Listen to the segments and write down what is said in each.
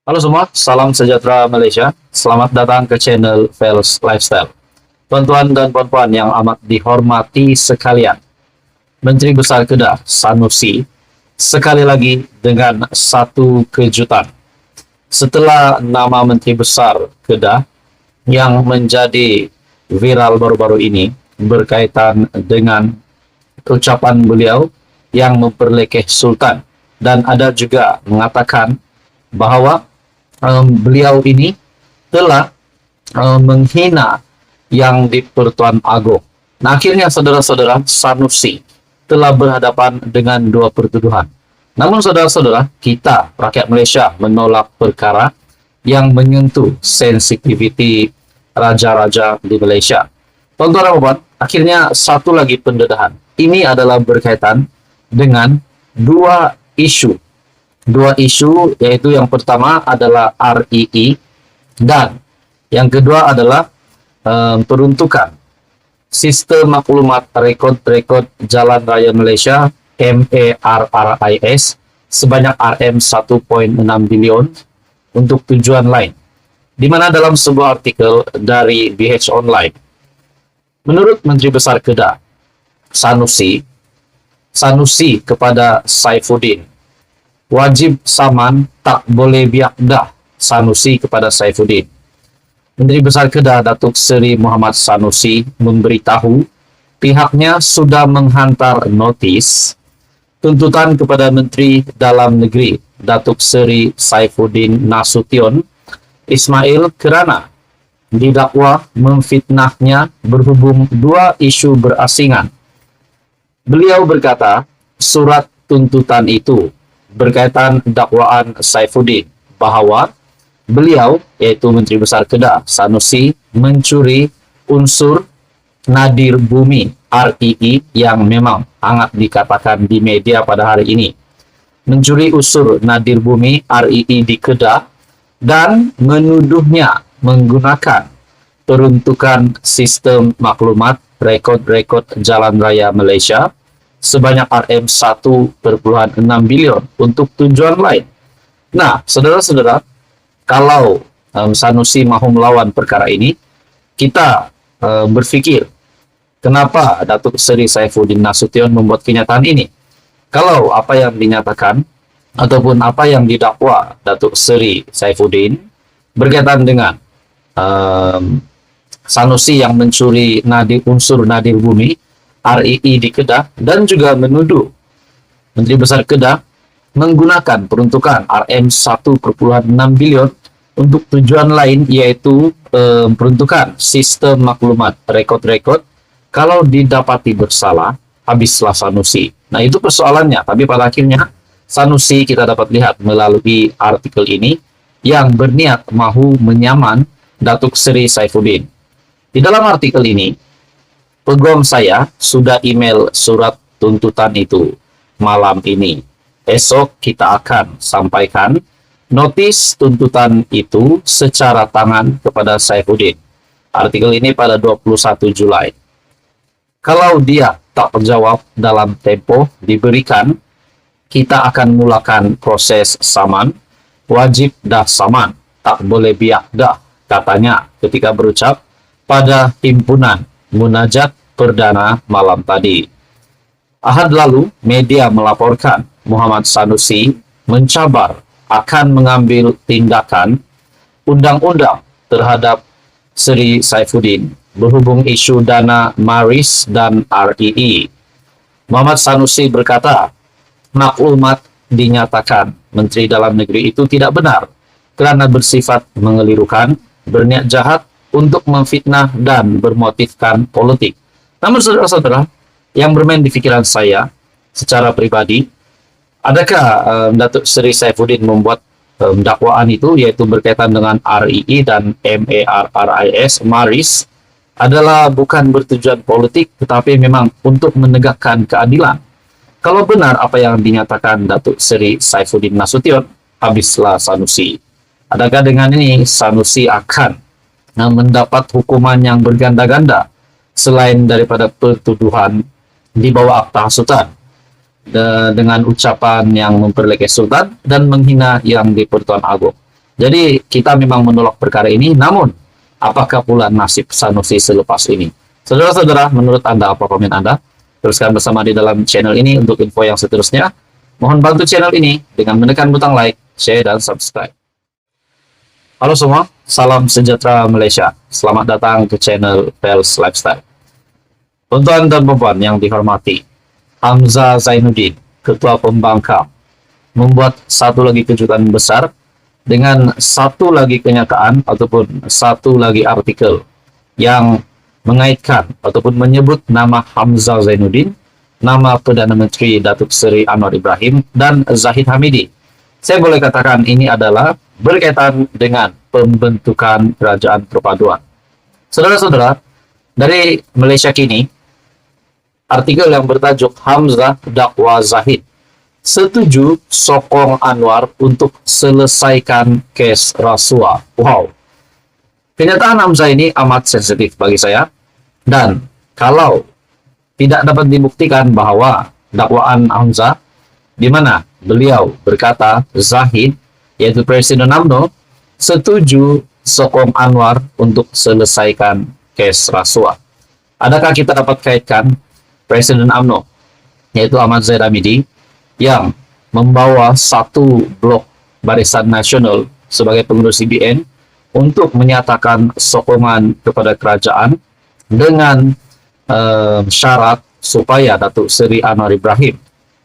Halo semua, salam sejahtera Malaysia. Selamat datang ke channel Fels Lifestyle. Tuan-tuan dan puan-puan yang amat dihormati sekalian, Menteri Besar Kedah Sanusi sekali lagi dengan satu kejutan. Setelah nama Menteri Besar Kedah yang menjadi viral baru-baru ini berkaitan dengan ucapan beliau yang memperlekeh Sultan, dan ada juga mengatakan bahwa beliau ini telah menghina yang di Pertuan Agong. Nah, akhirnya saudara-saudara, Sanusi telah berhadapan dengan dua pertuduhan. Namun saudara-saudara, kita rakyat Malaysia menolak perkara yang menyentuh sensitiviti raja-raja di Malaysia. Tuan-tuan dan puan, akhirnya satu lagi pendedahan. Ini adalah berkaitan dengan dua isu, yaitu yang pertama adalah REE dan yang kedua adalah peruntukan Sistem Maklumat Rekod Jalan Raya Malaysia MARRIS sebanyak RM 1.6 bilion untuk tujuan lain, di mana dalam sebuah artikel dari BH Online, menurut Menteri Besar Kedah Sanusi kepada Saifuddin, wajib saman, tak boleh biak dah. Sanusi kepada Saifuddin. Menteri Besar Kedah Datuk Seri Muhammad Sanusi memberitahu pihaknya sudah menghantar notis tuntutan kepada Menteri Dalam Negeri Datuk Seri Saifuddin Nasution Ismail kerana didakwa memfitnahnya berhubung dua isu berasingan. Beliau berkata, surat tuntutan itu berkaitan dakwaan Saifuddin bahawa beliau, yaitu Menteri Besar Kedah Sanusi, mencuri unsur nadir bumi REE yang memang hangat dikatakan di media pada hari ini. Mencuri unsur nadir bumi REE di Kedah dan menuduhnya menggunakan peruntukan Sistem Maklumat Rekod Jalan Raya Malaysia sebanyak RM 1.6 bilion untuk tujuan lain. Nah, saudara-saudara, kalau Sanusi mahu melawan perkara ini, kita berfikir, kenapa Datuk Seri Saifuddin Nasution membuat kenyataan ini? Kalau apa yang dinyatakan ataupun apa yang didakwa Datuk Seri Saifuddin berkaitan dengan Sanusi yang mencuri unsur nadir bumi REE di Kedah dan juga menuduh Menteri Besar Kedah menggunakan peruntukan RM 1.6 bilion untuk tujuan lain, yaitu peruntukan Sistem Maklumat Rekod. Kalau didapati bersalah, habislah Sanusi. Nah, itu persoalannya. Tapi pada akhirnya Sanusi kita dapat lihat melalui artikel ini yang berniat mahu menyaman Datuk Seri Saifuddin. Di dalam artikel ini, peguam saya sudah email surat tuntutan itu malam ini. Esok kita akan sampaikan notis tuntutan itu secara tangan kepada Saifuddin. Artikel ini pada 21 Julai. Kalau dia tak terjawab dalam tempo diberikan, kita akan mulakan proses saman. Wajib dah saman, tak boleh biak dah, katanya ketika berucap pada himpunan munajat perdana malam tadi. Ahad lalu, media melaporkan Muhammad Sanusi mencabar akan mengambil tindakan undang-undang terhadap Seri Saifuddin berhubung isu dana MARIS dan REE. Muhammad Sanusi berkata, maklumat dinyatakan Menteri Dalam Negeri itu tidak benar kerana bersifat mengelirukan, berniat jahat untuk memfitnah dan bermotifkan politik. Namun saudara-saudara, yang bermain di pikiran saya secara pribadi, adakah Datuk Seri Saifuddin membuat dakwaan itu, yaitu berkaitan dengan REE dan MARIS adalah bukan bertujuan politik, tetapi memang untuk menegakkan keadilan? Kalau benar apa yang dinyatakan Datuk Seri Saifuddin Nasution, habislah Sanusi. Adakah dengan ini Sanusi akan mendapat hukuman yang berganda-ganda selain daripada pertuduhan di bawah akta hasutan dengan ucapan yang memperlekeh Sultan dan menghina yang di Pertuan Agong? Jadi kita memang menolak perkara ini, namun apakah pula nasib Sanusi selepas ini? Saudara-saudara, menurut Anda apa komen Anda? Teruskan bersama di dalam channel ini untuk info yang seterusnya. Mohon bantu channel ini dengan menekan butang like, share, dan subscribe. Halo semua, salam sejahtera Malaysia. Selamat datang ke channel Pels Lifestyle. Tuan-tuan dan puan yang dihormati, Hamzah Zainuddin, Ketua Pembangkang, membuat satu lagi kejutan besar dengan satu lagi kenyataan ataupun satu lagi artikel yang mengaitkan ataupun menyebut nama Hamzah Zainuddin, nama Perdana Menteri Datuk Seri Anwar Ibrahim, dan Zahid Hamidi. Saya boleh katakan ini adalah berkaitan dengan pembentukan kerajaan perpaduan. Saudara-saudara, dari Malaysia Kini, artikel yang bertajuk Hamzah dakwa Zahid setuju sokong Anwar untuk selesaikan kes rasuah. Wow. Kenyataan Hamzah ini amat sensitif bagi saya. Dan kalau tidak dapat dibuktikan bahwa dakwaan Hamzah, di mana beliau berkata Zahid, yaitu Presiden UMNO, setuju sokong Anwar untuk selesaikan kes rasuah. Adakah kita dapat kaitkan Presiden UMNO, yaitu Ahmad Zahid Hamidi, yang membawa satu blok Barisan Nasional sebagai pengurus CBN untuk menyatakan sokongan kepada kerajaan dengan syarat supaya Datuk Seri Anwar Ibrahim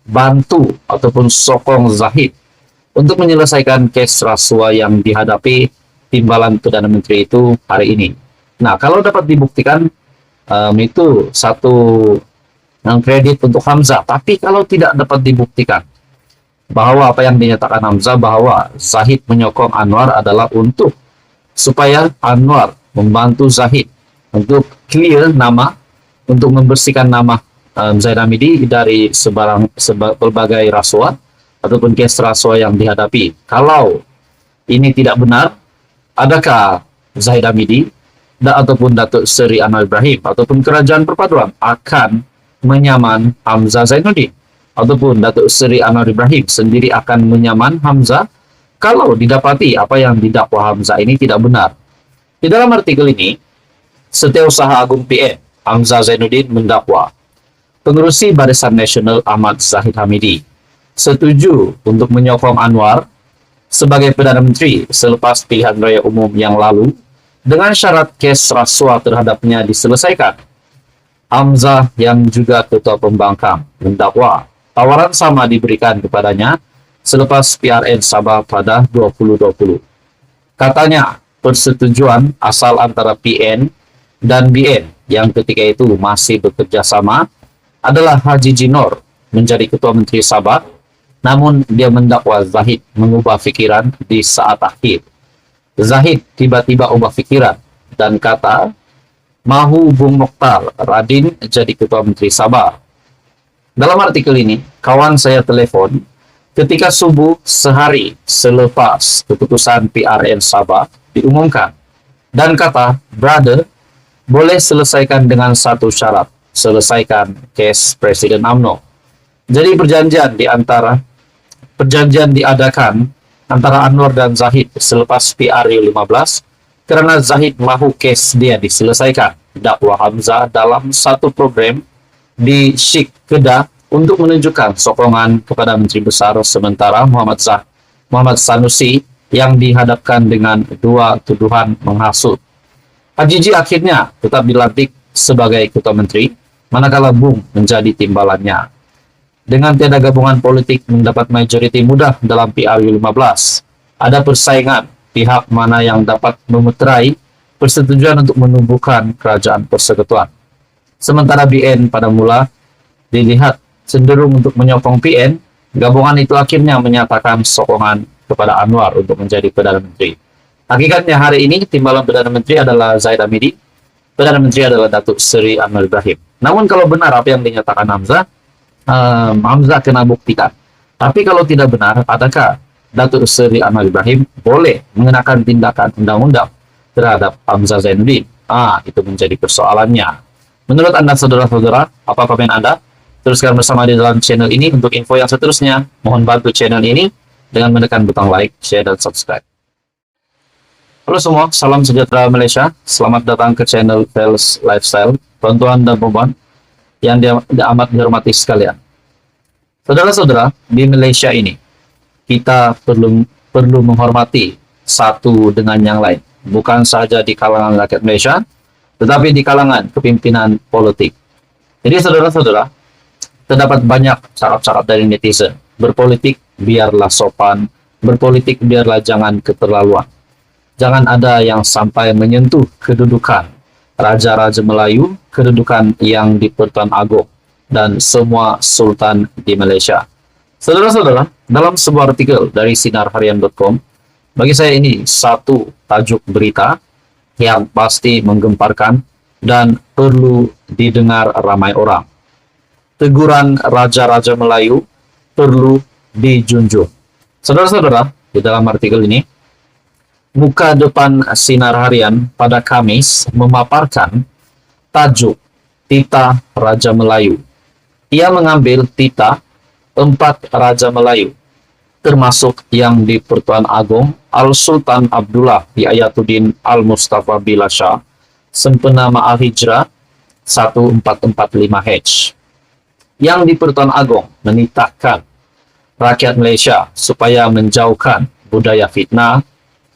bantu ataupun sokong Zahid untuk menyelesaikan kes rasuah yang dihadapi timbalan Perdana Menteri itu hari ini. Nah, kalau dapat dibuktikan, itu satu kredit untuk Hamzah. Tapi kalau tidak dapat dibuktikan bahwa apa yang dinyatakan Hamzah bahwa Zahid menyokong Anwar adalah untuk supaya Anwar membantu Zahid untuk clear nama, untuk membersihkan nama Zahid Hamidi dari berbagai rasuah ataupun kes rasuah yang dihadapi. Kalau ini tidak benar, adakah Zahid Hamidi ataupun Datuk Seri Anwar Ibrahim ataupun kerajaan perpaduan akan menyaman Hamzah Zainuddin ataupun Datuk Seri Anwar Ibrahim sendiri akan menyaman Hamzah kalau didapati apa yang didakwa Hamzah ini tidak benar? Di dalam artikel ini, Setiausaha Agung PN Hamzah Zainuddin mendakwa pengurusi Barisan Nasional Ahmad Zahid Hamidi setuju untuk menyokong Anwar sebagai Perdana Menteri selepas pilihan raya umum yang lalu dengan syarat kes rasuah terhadapnya diselesaikan. Hamzah yang juga Ketua Pembangkang mendakwa tawaran sama diberikan kepadanya selepas PRN Sabah pada 2020. Katanya, persetujuan asal antara PN dan BN yang ketika itu masih bekerja sama adalah Haji Jinor menjadi Ketua Menteri Sabah, namun dia mendakwa Zahid mengubah fikiran di saat akhir. Zahid tiba-tiba ubah fikiran dan kata, mahu Bung Mokhtar Radin jadi Ketua Menteri Sabah. Dalam artikel ini, kawan saya telepon ketika subuh sehari selepas keputusan PRN Sabah diumumkan. Dan kata, brother, boleh selesaikan dengan satu syarat, selesaikan kes Presiden UMNO. Jadi perjanjian diadakan antara Anwar dan Zahid selepas PRU 15 karena Zahid mahu kes dia diselesaikan. Dakwa Hamzah dalam satu program di Syik Kedah untuk menunjukkan sokongan kepada Menteri Besar sementara Muhammad Sanusi yang dihadapkan dengan dua tuduhan menghasut. Haji akhirnya tetap dilantik sebagai Ketua Menteri, manakala Bung menjadi timbalannya. Dengan tiada gabungan politik mendapat majoriti mudah dalam PRU 15, ada persaingan pihak mana yang dapat memeterai persetujuan untuk menumbuhkan kerajaan persekutuan. Sementara BN pada mula dilihat cenderung untuk menyokong PN, gabungan itu akhirnya menyatakan sokongan kepada Anwar untuk menjadi Perdana Menteri. Hakikatnya hari ini timbalan Perdana Menteri adalah Zahid Hamidi, Perdana Menteri adalah Datuk Seri Anwar Ibrahim. Namun kalau benar apa yang dinyatakan Hamzah, Hamzah kena buktikan. Tapi kalau tidak benar, adakah Datuk Seri Anwar Ibrahim boleh mengenakan tindakan undang-undang terhadap Hamzah Zainuddin? Itu menjadi persoalannya. Menurut Anda, saudara-saudara, apa komen Anda? Teruskan bersama di dalam channel ini untuk info yang seterusnya. Mohon bantu channel ini dengan menekan butang like, share, dan subscribe. Halo semua, salam sejahtera Malaysia. Selamat datang ke channel Vels Lifestyle, tuan-tuan dan puan yang amat dihormati sekalian. Saudara-saudara, di Malaysia ini kita perlu menghormati satu dengan yang lain, bukan saja di kalangan rakyat Malaysia, tetapi di kalangan kepimpinan politik. Jadi saudara-saudara, terdapat banyak syarat-syarat dari netizen. Berpolitik biarlah sopan, berpolitik biarlah jangan keterlaluan. Jangan ada yang sampai menyentuh kedudukan Raja-Raja Melayu, kedudukan yang di Pertuan Agong, dan semua sultan di Malaysia. Saudara-saudara, dalam sebuah artikel dari sinarharian.com, bagi saya ini satu tajuk berita yang pasti menggemparkan dan perlu didengar ramai orang. Teguran Raja-Raja Melayu perlu dijunjung. Saudara-saudara, di dalam artikel ini, muka depan Sinar Harian pada Kamis memaparkan tajuk Titah Raja Melayu. Ia mengambil titah 4 Raja Melayu, termasuk yang di Pertuan Agong, Al-Sultan Abdullah Yayatuddin Al-Mustafa Billah Shah, sempena Ma'al Hijrah 1445H. Yang di Pertuan Agong menitahkan rakyat Malaysia supaya menjauhkan budaya fitnah,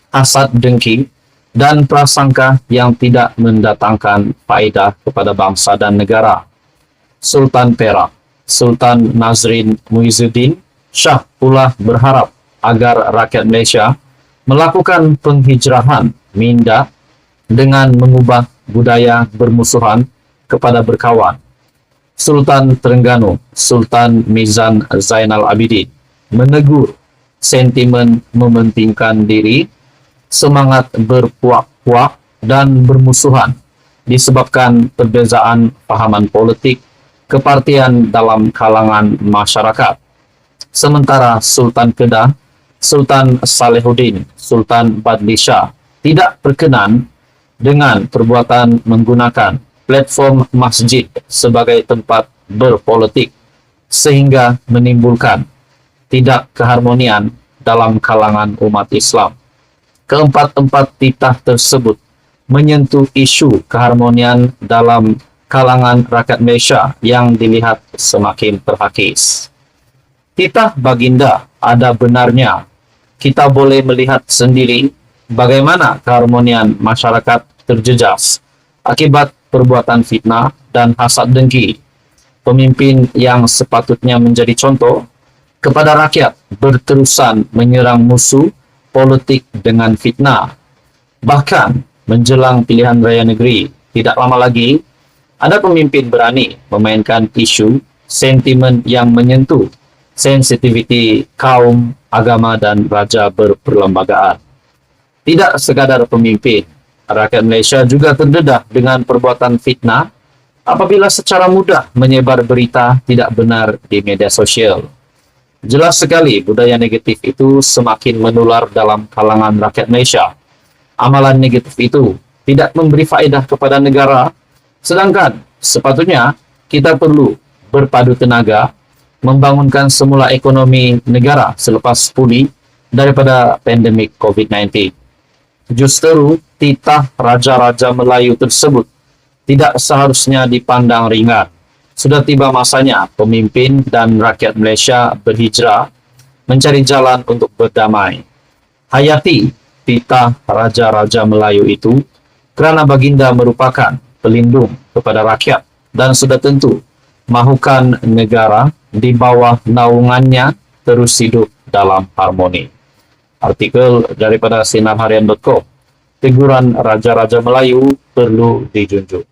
hasad dengki, dan prasangka yang tidak mendatangkan faedah kepada bangsa dan negara. Sultan Perak, Sultan Nazrin Muizuddin Shah pula berharap agar rakyat Malaysia melakukan penghijrahan minda dengan mengubah budaya bermusuhan kepada berkawan. Sultan Terengganu, Sultan Mizan Zainal Abidin, menegur sentimen mementingkan diri, semangat berpuak-puak, dan bermusuhan disebabkan perbezaan pahaman politik, kepartian dalam kalangan masyarakat. Sementara Sultan Kedah, Sultan Salehuddin, Sultan Badli Shah tidak berkenan dengan perbuatan menggunakan platform masjid sebagai tempat berpolitik, sehingga menimbulkan tidak keharmonian dalam kalangan umat Islam. Keempat-empat titah tersebut menyentuh isu keharmonian dalam kalangan rakyat Malaysia yang dilihat semakin terhakis. Titah Baginda ada benarnya. Kita boleh melihat sendiri bagaimana keharmonian masyarakat terjejas akibat perbuatan fitnah dan hasad dengki. Pemimpin yang sepatutnya menjadi contoh kepada rakyat berterusan menyerang musuh politik dengan fitnah. Bahkan menjelang pilihan raya negeri tidak lama lagi, ada pemimpin berani memainkan isu sentimen yang menyentuh sensitiviti kaum, agama, dan raja berperlembagaan. Tidak sekadar pemimpin, rakyat Malaysia juga terdedah dengan perbuatan fitnah apabila secara mudah menyebar berita tidak benar di media sosial. Jelas sekali budaya negatif itu semakin menular dalam kalangan rakyat Malaysia. Amalan negatif itu tidak memberi faedah kepada negara, sedangkan sepatutnya kita perlu berpadu tenaga membangunkan semula ekonomi negara selepas pulih daripada pandemik COVID-19. Justru titah Raja-Raja Melayu tersebut tidak seharusnya dipandang ringan. Sudah tiba masanya pemimpin dan rakyat Malaysia berhijrah mencari jalan untuk berdamai. Hayati titah Raja-Raja Melayu itu kerana Baginda merupakan pelindung kepada rakyat dan sudah tentu mahukan negara di bawah naungannya terus hidup dalam harmoni. Artikel daripada sinarharian.com, teguran Raja-Raja Melayu perlu dijunjung.